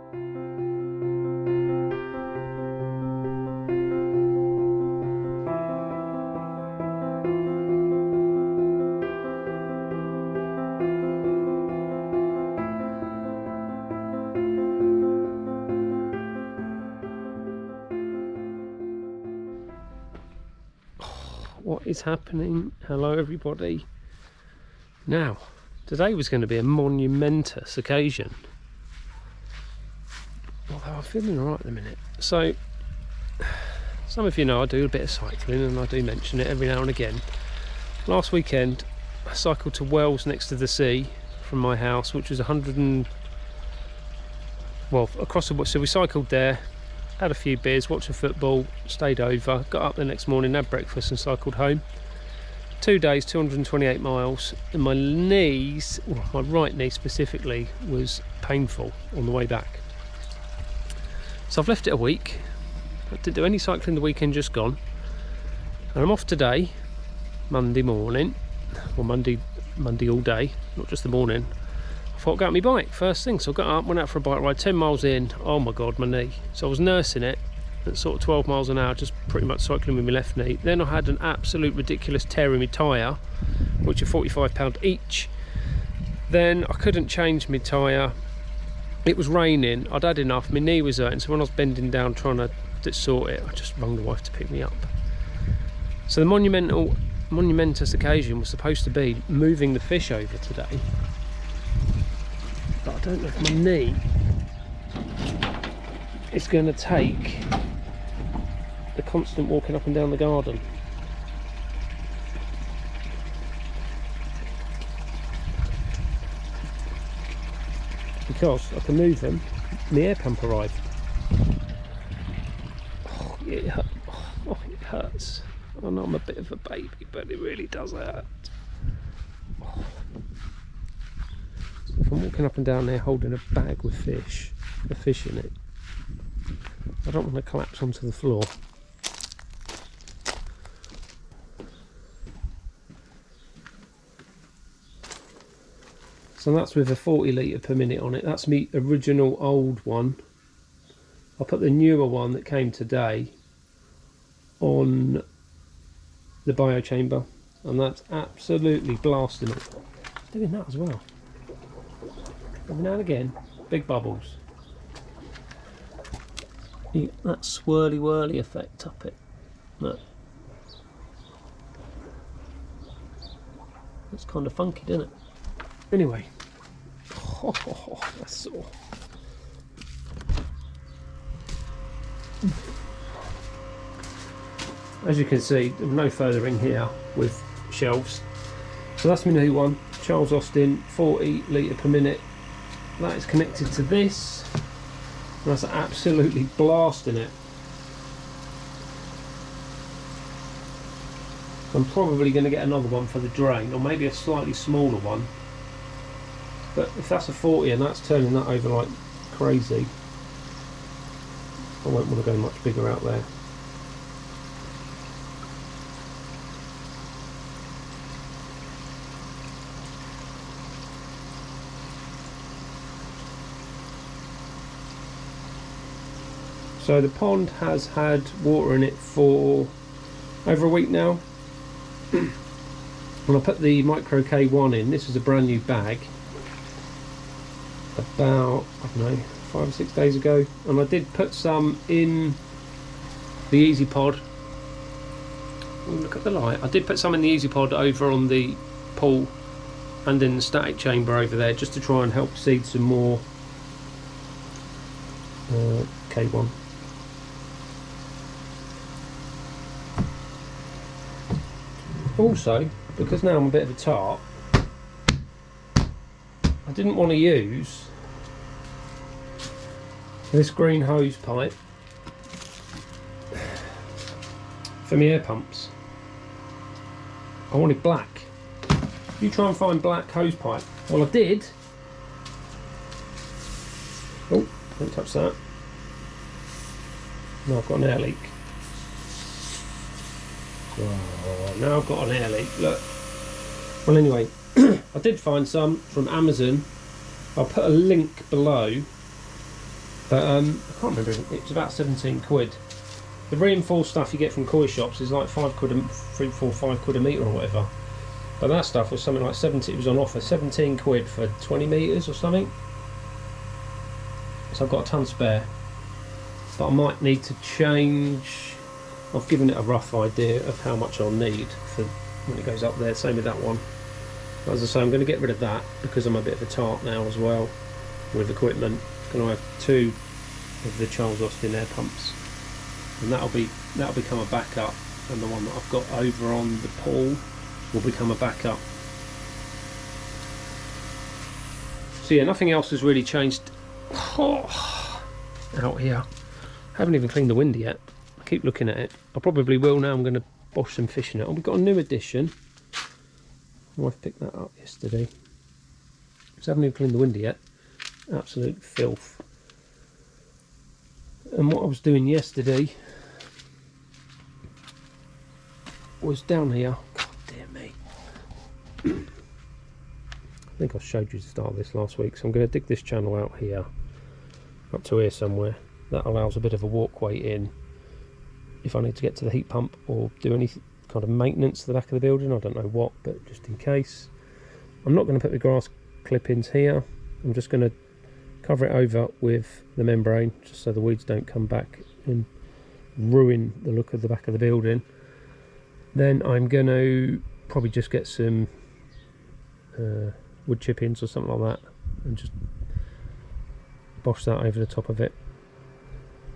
What is happening? Hello everybody. Now, today was going to be a monumentous occasion, although I'm feeling alright at the minute. So, some of you know I do a bit of cycling and I do mention it every now and again. Last weekend I cycled to Wells next to the sea from my house, which was across the... So we cycled there, had a few beers, watched the football, stayed over, got up the next morning, had breakfast and cycled home. 2 days, 228 miles, and my knees, well, my right knee specifically, was painful on the way back. So I've left it a week. I didn't do any cycling the weekend just gone. And I'm off today, Monday morning, or Monday all day, not just the morning. I thought I'd go out on my bike first thing, so I got up, went out for a bike ride, 10 miles in, oh my god, my knee. So I was nursing it at sort of 12 miles an hour, just pretty much cycling with my left knee. Then I had an absolute ridiculous tear in my tyre, which are £45 each. Then I couldn't change my tyre. It was raining, I'd had enough, my knee was hurting, so when I was bending down trying to sort it, I just rang the wife to pick me up. So the monumentous occasion was supposed to be moving the fish over today. But I don't know if my knee is going to take the constant walking up and down the garden. Because I can move them, my air pump arrived. Oh, it hurts. I know I'm a bit of a baby, but it really does hurt. Oh. If I'm walking up and down there holding a bag with fish, a fish in it, I don't want to collapse onto the floor. So that's with a 40 litre per minute on it. That's my original old one. I'll put the newer one that came today on the bio chamber, and that's absolutely blasting it. Doing that as well. Every now and again, big bubbles. You get that swirly whirly effect up it. Look. That's kind of funky, doesn't it? Anyway. Oh, that's sore. As you can see, there's no further in here with shelves. So that's my new one, Charles Austin, 40 litre per minute. That is connected to this, and that's absolutely blasting it. I'm probably going to get another one for the drain, or maybe a slightly smaller one. But if that's a 40 and that's turning that over like crazy, I won't want to go much bigger out there. So the pond has had water in it for over a week now. When I put the Micro K1 in, this is a brand new bag, about, I don't know, 5 or 6 days ago, and I did put some in the Easy Pod. Look at the light. I did put some in the Easy Pod over on the pool and in the static chamber over there, just to try and help seed some more K1. Also, because now I'm a bit of a tart, I didn't want to use this green hose pipe for my air pumps. I wanted black. You try and find black hose pipe. Well, I did. Oh, don't touch that. No, I've got an air leak. Oh, now I've got an air leak, look. Well, anyway, I did find some from Amazon. I'll put a link below But I can't remember, it was about 17 quid. The reinforced stuff you get from koi shops is like 5 quid, 3, 4, 5 quid a metre or whatever. But that stuff was something like 70, it was on offer, 17 quid for 20 metres or something. So I've got a ton spare. But I might need to change. I've given it a rough idea of how much I'll need for when it goes up there, same with that one. But as I say, I'm going to get rid of that because I'm a bit of a tart now as well with equipment. I'm going to have 2 of the Charles Austin air pumps, and that'll become a backup, and the one that I've got over on the pool will become a backup. So yeah, nothing else has really changed out here. I haven't even cleaned the window yet. I keep looking at it. I probably will now. I'm going to wash some fish in it. Oh, we've got a new addition. My wife picked that up yesterday. So I haven't even cleaned the window yet. Absolute filth. And what I was doing yesterday was down here. God dear me. I think I showed you the start of this last week. So I'm going to dig this channel out here, up to here somewhere. That allows a bit of a walkway in if I need to get to the heat pump or do any kind of maintenance to the back of the building. I don't know what, but just in case. I'm not going to put the grass clippings here. I'm just going to cover it over with the membrane just so the weeds don't come back and ruin the look of the back of the building. Then I'm going to probably just get some wood chippings or something like that and just bosh that over the top of it.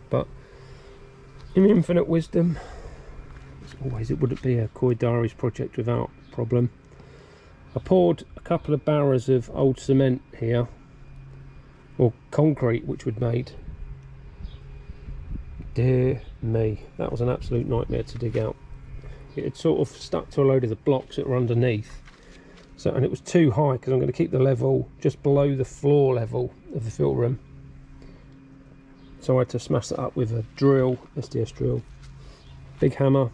But in infinite wisdom, as always, it wouldn't be a Koi Diaries project without problem. I poured a couple of barrels of old cement here, or concrete, which we'd made. Dear me, that was an absolute nightmare to dig out. It had sort of stuck to a load of the blocks that were underneath. So, and it was too high because I'm going to keep the level just below the floor level of the filter room. So I had to smash that up with a drill, SDS drill, big hammer,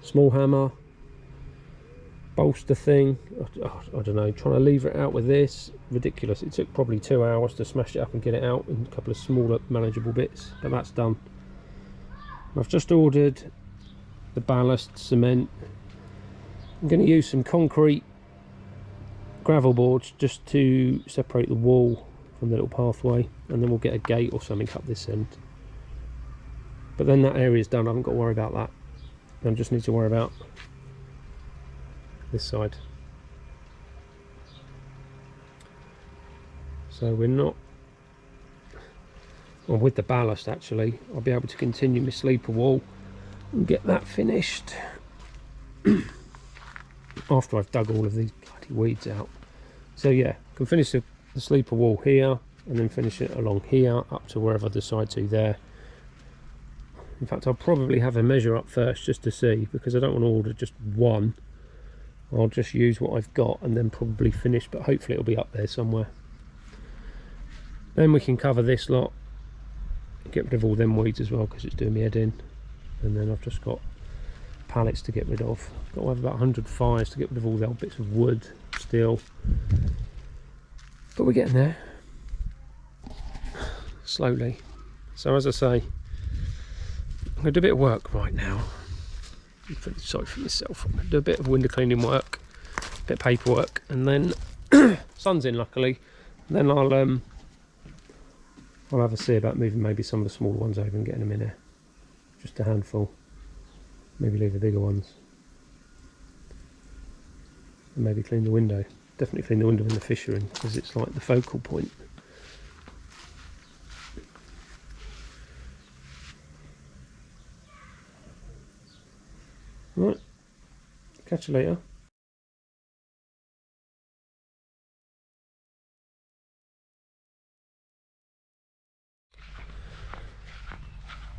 small hammer, bolster thing. I don't know, trying to lever it out with this, ridiculous. It took probably 2 hours to smash it up and get it out in a couple of smaller manageable bits, but that's done. I've just ordered the ballast cement. I'm going to use some concrete gravel boards just to separate the wall from the little pathway, and then we'll get a gate or something up this end. But then that area's done, I haven't got to worry about that. I just need to worry about this side. So we're not, well, with the ballast actually, I'll be able to continue my sleeper wall and get that finished after I've dug all of these bloody weeds out. So yeah, I can finish the sleeper wall here and then finish it along here up to wherever I decide to there. In fact, I'll probably have a measure up first just to see, because I don't want to order just one. I'll just use what I've got and then probably finish, but hopefully it'll be up there somewhere. Then we can cover this lot, get rid of all them weeds as well because it's doing me head in. And then I've just got pallets to get rid of. I've got to have about 100 fires to get rid of all the old bits of wood still. But we're getting there, slowly. So as I say, I'm going to do a bit of work right now. I'm feeling sorry for myself. I'm going to do a bit of window cleaning work, a bit of paperwork, and then sun's in luckily. And then I'll have a see about moving maybe some of the smaller ones over and getting them in here. Just a handful. Maybe leave the bigger ones. And maybe clean the window. Definitely clean the window when the fish are in, because it's like the focal point. Right, catch you later.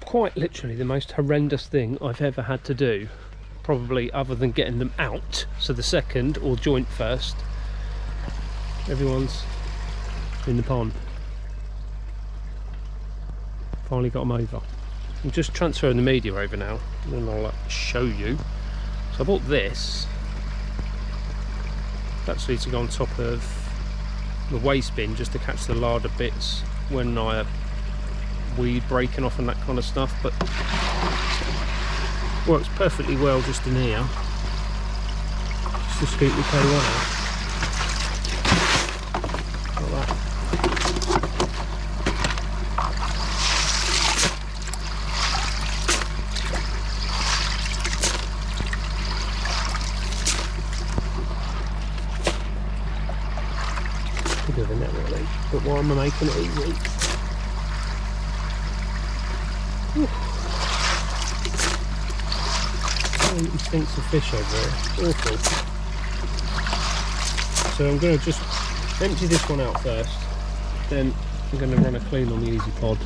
Quite literally the most horrendous thing I've ever had to do, probably, other than getting them out. So the second, or joint first, everyone's in the pond. Finally got them over. I'm just transferring the media over now, and then I'll show you. So I bought this. It's actually to go on top of the waste bin just to catch the larder bits when I weed breaking off and that kind of stuff, but works perfectly well just in here. Just to scoop the K1 out. Like that. Could do with a net really, but why am I making it easy? He stinks of fish over there. Awful. So I'm going to just empty this one out first, then I'm going to run a clean on the Easy Pod,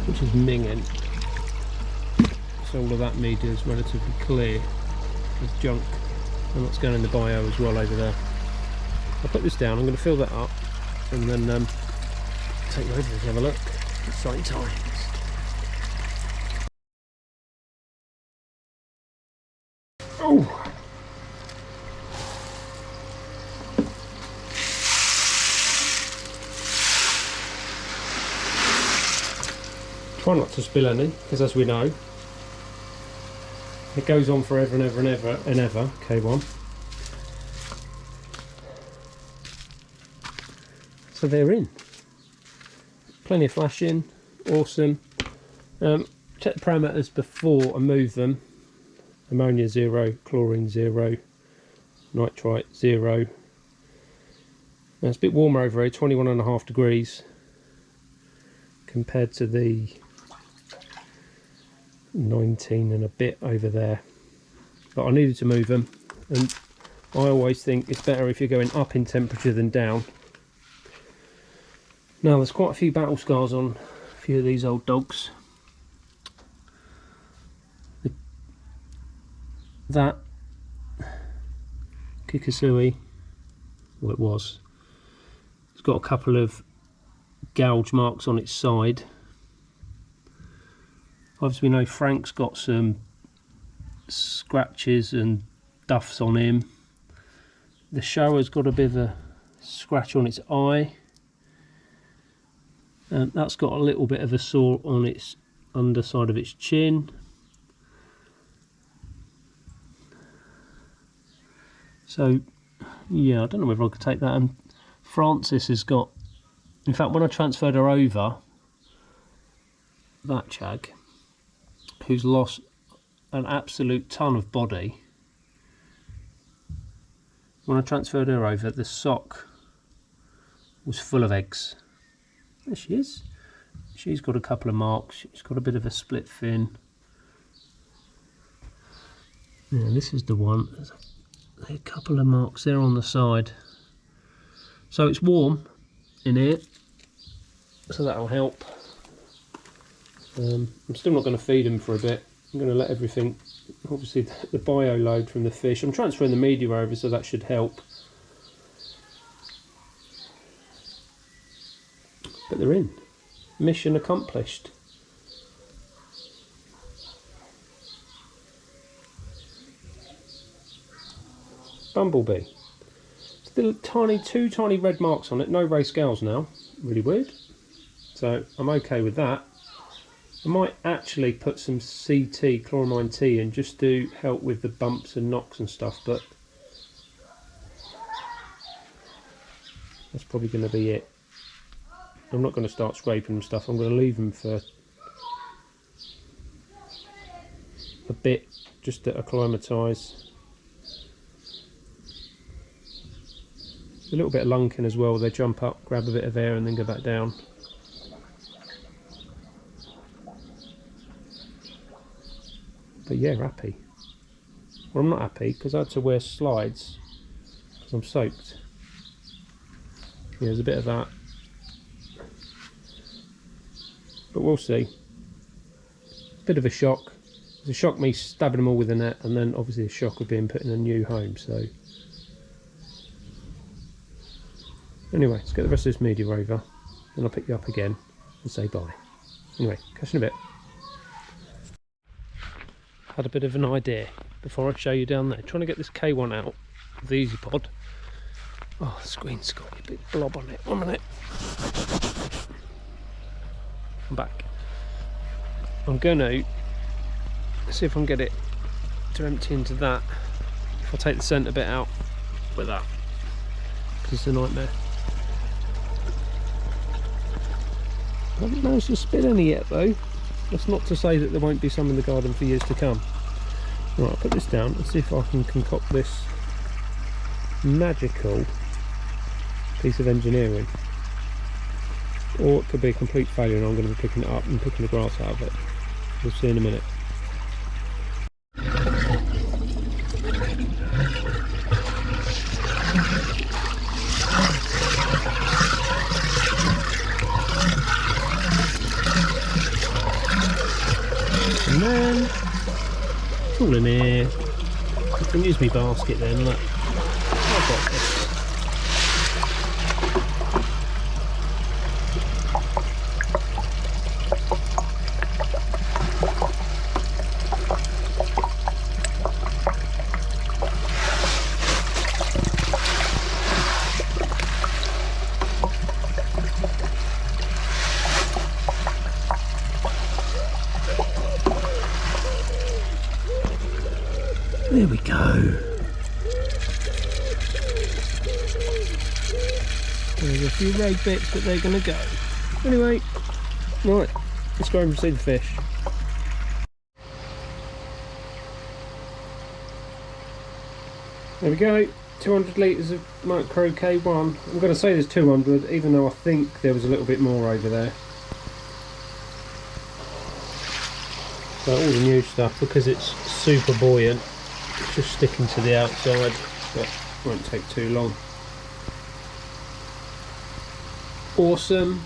which is minging. So all of that midi is relatively clear. There's junk, and that's going in the bio as well over there. I'll put this down, I'm going to fill that up, and then take you over to have a look. Exciting times. Oh! Try not to spill any, because as we know, it goes on forever and ever and ever and ever, K1. So they're in. Plenty of flashing, awesome. Check the parameters before I move them. Ammonia 0, chlorine 0, nitrite 0. Now it's a bit warmer over here, 21.5 degrees compared to the 19 and a bit over there. But I needed to move them, and I always think it's better if you're going up in temperature than down. Now there's quite a few battle scars on a few of these old dogs. That Kikasui, well it was, it's got a couple of gouge marks on its side. Obviously we know Frank's got some scratches and duffs on him. The Shower's got a bit of a scratch on its eye. That's got a little bit of a sore on its underside of its chin. So yeah, I don't know whether I could take that. And Francis has got, in fact when I transferred her over, that chag, who's lost an absolute ton of body, when I transferred her over, the sock was full of eggs. There she is. She's got a couple of marks. She's got a bit of a split fin. Yeah, this is the one. There's a couple of marks there on the side. So it's warm in here, so that'll help. I'm still not going to feed them for a bit. I'm going to let everything, obviously the bio load from the fish. I'm transferring the media over, so that should help. But they're in. Mission accomplished. Bumblebee. Still two tiny red marks on it. No ray scales now. Really weird. So I'm okay with that. I might actually put some CT, chloramine T, in just to help with the bumps and knocks and stuff, but that's probably going to be it. I'm not going to start scraping them stuff. I'm going to leave them for a bit just to acclimatise. A little bit of lunking as well. They jump up, grab a bit of air and then go back down. But yeah, happy. Well, I'm not happy because I had to wear slides because I'm soaked. Yeah, there's a bit of that. But we'll see. Bit of a shock. It's a shock me stabbing them all with a net, and then obviously a shock of being put in a new home. So anyway, let's get the rest of this media over, and I'll pick you up again and say bye. Anyway, catch you in a bit. Had a bit of an idea before I show you down there. Trying to get this K1 out of the Easy Pod. Oh, the screen's got a big blob on it. 1 minute. I'm back. I'm going to see if I can get it to empty into that. If I take the centre bit out with that, because it's a nightmare. I haven't managed to spill any yet though. That's not to say that there won't be some in the garden for years to come. Right, I'll put this down and see if I can concoct this magical piece of engineering. Or it could be a complete failure and I'm going to be picking it up and picking the grass out of it. We'll see in a minute. And then it's all in here. I can use my basket then, look. I've got this. There we go. There's a few rogue bits, but they're going to go. Anyway, right, let's go and see the fish. There we go, 200 litres of micro K1. I'm going to say there's 200, even though I think there was a little bit more over there. So all the new stuff, because it's super buoyant, it's just sticking to the outside, but won't take too long. Awesome.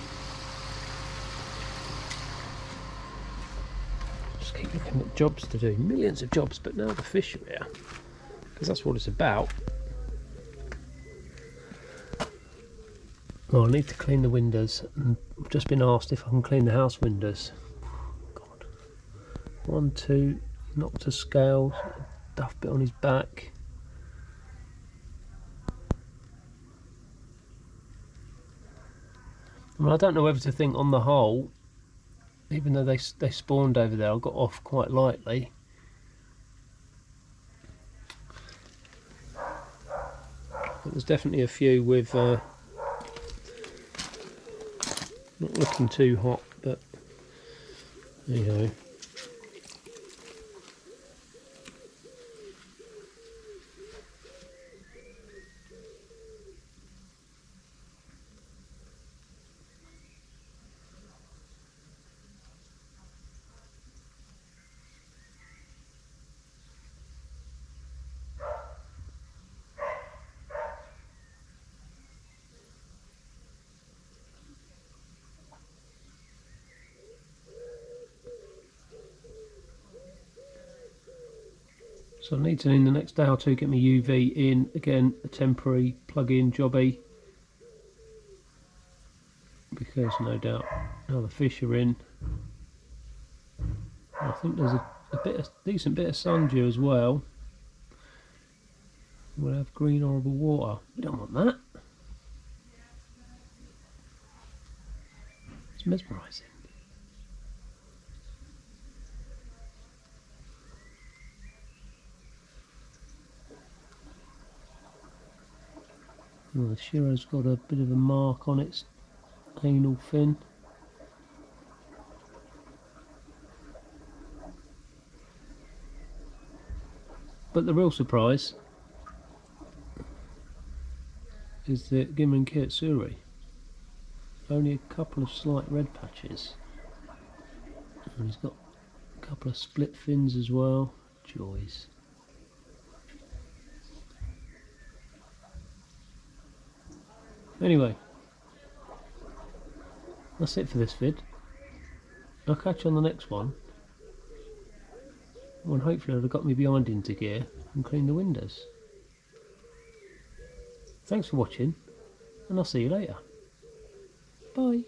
Just keep looking at jobs to do, millions of jobs, but now the fish are here, because that's what it's about. Oh, I need to clean the windows, and I've just been asked if I can clean the house windows. God. 1, 2, knocked a scale. Duff bit on his back. I mean, I don't know whether to think on the whole, even though they spawned over there, I got off quite lightly. But there's definitely a few with not looking too hot, but there you go. So I need to, in the next day or two, get my UV in. Again, a temporary plug-in jobby, because no doubt now the fish are in. I think there's a decent bit of sun dew as well. We'll have green horrible water. We don't want that. It's mesmerising. Well, the Shiro's got a bit of a mark on its anal fin. But the real surprise is that Gimrin Kitsuri, only a couple of slight red patches. And he's got a couple of split fins as well. Joys. Anyway, that's it for this vid. I'll catch you on the next one, when hopefully I've got me behind into gear and clean the windows. Thanks for watching, and I'll see you later. Bye.